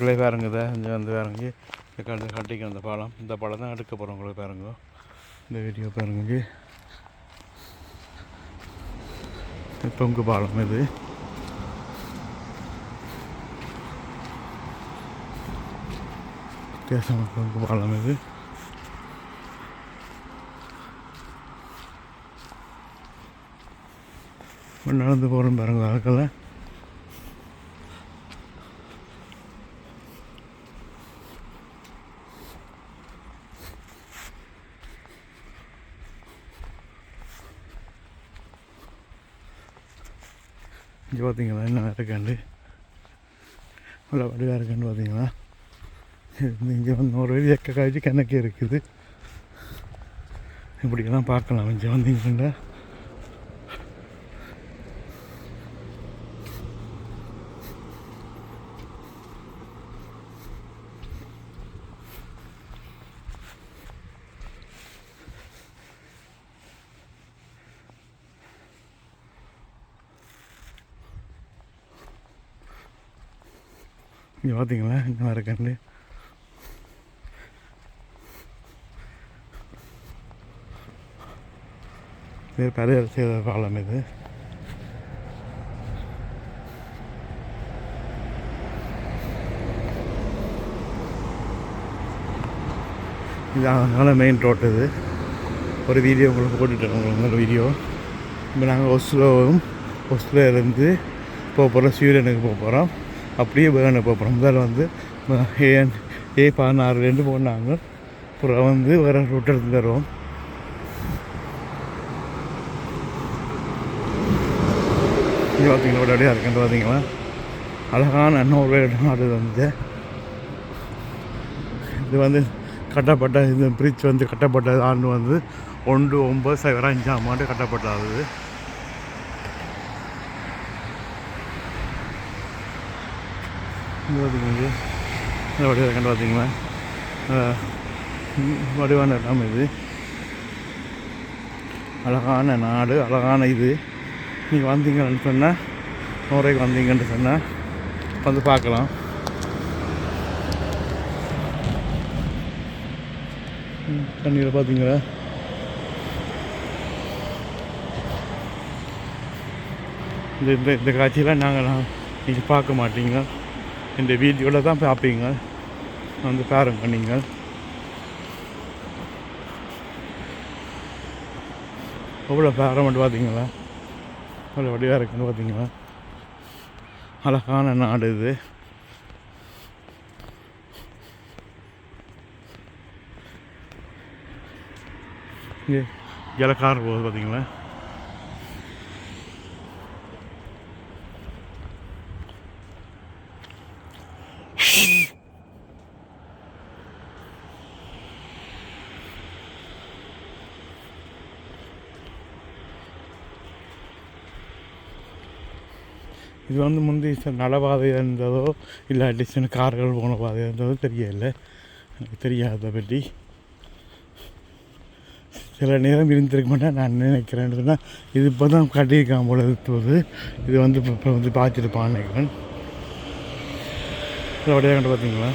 பாருங்க இங்கே வந்து பாருங்க கட்டிக்க அந்த பாலம், இந்த பாலம் தான் எடுக்க போகிறோம். உங்களுக்கு பாருங்க இந்த வீடியோ பாருங்க. தொங்கு பாலம் இது. வித்தியாசமாக தொங்கு பாலம் இது. நடந்து போகிறோம் பாருங்க ஆட்களை. இங்கே பார்த்தீங்களா என்ன இருக்காண்டு நல்லா வடிவாக இருக்கான்னு பார்த்தீங்களா. இங்கே வந்து ஒரு எக்க காய்ச்சி கணக்கு இருக்குது. இப்படியெல்லாம் பார்க்கலாம். இங்கே வந்தீங்கன்னா இங்கே பார்த்தீங்களா என்ன இருக்காண்டு. இது பெரிய செய்த பாலம் இது. இது அதனால மெயின் ரோட் இது. ஒரு வீடியோ உங்களுக்கு போட்டுட்டோம். உங்களுக்கு வீடியோ இப்போ நாங்கள் ஒஸ்லோ இருந்து போக போகிறோம். ஸ்வீடனுக்கு போக போகிறோம். அப்படியே பேர்னு போக போகிறோம். முதல்ல வந்து A16 போனாங்க. அப்புறம் வந்து வேறு ரூட் எடுத்து தருவோம். இங்கே பார்த்தீங்களா அப்படியே இருக்குன்னு பார்த்தீங்களா. அழகான இன்னொரு நாடு வந்து இது வந்து கட்டப்பட்ட இந்த பிரிட்ஜ் வந்து கட்டப்பட்ட ஆண்டு வந்து 1905 கட்டப்பட்டது. பார்த்தீங்க வடிவாக கண்டு பார்த்தீங்களா. வடிவான இடம் இது. அழகான நாடு, அழகான இது. நீங்கள் வந்தீங்கன்னு சொன்னால், நோரைக்கு வந்தீங்கன்னு சொன்னால் வந்து பார்க்கலாம். தண்ணியில் பார்த்தீங்களா. இந்த காட்சியெல்லாம் நீங்கள் பார்க்க மாட்டீங்க. இந்த வீடியோவில் தான் பார்ப்பீங்க. வந்து பாருங்க நீங்கள். எவ்வளோ பேரமெண்ட் பார்த்தீங்களா. அவ்வளோ வடிவாக இருக்குன்னு பார்த்தீங்களா. அழகான நாடு இது. இங்கே இலக்கார போகுது பார்த்தீங்களா. இது வந்து முந்தி நடப்பாதை இருந்ததோ இல்லாட்டி சின்ன கார்கள் போன பாதை இருந்ததோ தெரியல. எனக்கு தெரியாத பற்றி சில நேரம் இருந்திருக்க மாட்டேன் நான் நினைக்கிறேன். இது இப்போ தான் கட்டியிருக்கான் போல போது. இது வந்து இப்போ வந்து பார்த்துருப்பான் நினைக்கிறேன். அப்படியே கண்டு பார்த்தீங்களா.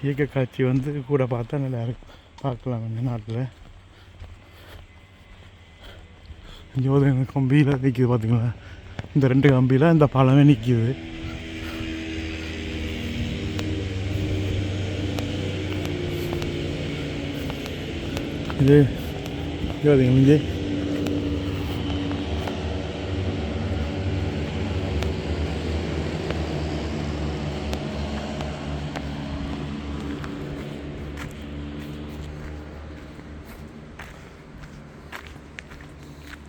இயற்கை காட்சி வந்து கூட பார்த்தா நல்லா இருக்கும். பார்க்கலாம் இந்த நாட்டில். இங்கே ஒரு கம்பியில் நிற்கிது பார்த்தீங்களா. இந்த 2 கம்பியில் இந்த பாலமே நிற்கிது. இது பார்த்தீங்களா. இங்கே